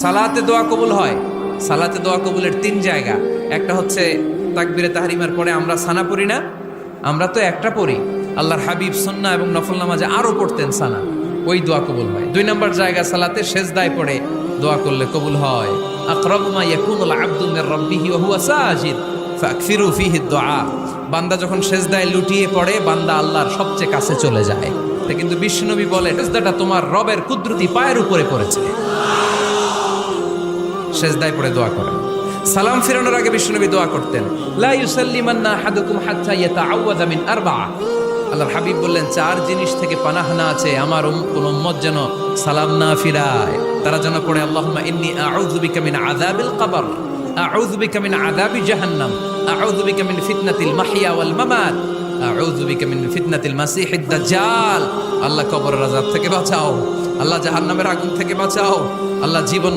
সালাতে দোয়া কবুল হয়। সালাতে দোয়া কবুলের 3 জায়গা। একটা হচ্ছে তাকবীরে তাহরিমার পরে আমরা সানা পড়ি না, আমরা তো একটা পড়ি। আল্লাহর হাবিব সুন্নাহ এবং নফল নামাজে আরো পড়তেন সানা, ওই দোয়া কবুল হয়। 2 নম্বর জায়গা সালাতে সেজদায় পড়ে দোয়া করলে কবুল হয়। আকরাবু মা ইয়াকুনুল আবদু মির রাব্বিহি ওয়া হুয়া সাজিদ ফাকসিরু ফীহি দুআ। বান্দা যখন সেজদায় লুটিয়ে পড়ে বান্দা আল্লাহর সবচেয়ে কাছে চলে যায়। কিন্তু বিশ্বনবী বলে সেজদাটা তোমার রবের কুদরতি পায়ের উপরে পড়েছে। সেজদায় পড়ে দোয়া করেন। সালাম ফিরানোর আগে বিশ্বনবী দোয়া করতেন, লা ইউসাল্লিমান্না আহাদুকুম হাত্তা ইয়াতাআওয়াযা মিন আরবা'a। আল্লাহর হাবিব বললেন 4 জিনিস থেকে পানাহানা আছে, আমার কোন উম্মত যেন সালাম না ফিরায়। তারা যেন পড়ে আল্লাহুম্মা ইন্নী আউযু বিকা মিন আযাবিল কবর, আউযু বিকা মিন আযাবি জাহান্নাম, আউযু বিকা মিন ফিতনাতিল মাহইয়া ওয়াল মামাত, আউযু বিকা মিন ফিতনাতিল মাসিহিদ দাজ্জাল। আল্লাহ কবরের আযাব থেকে বাঁচাও, আল্লাহ জাহান্নামের আগুন থেকে বাঁচাও, আল্লাহ জীবন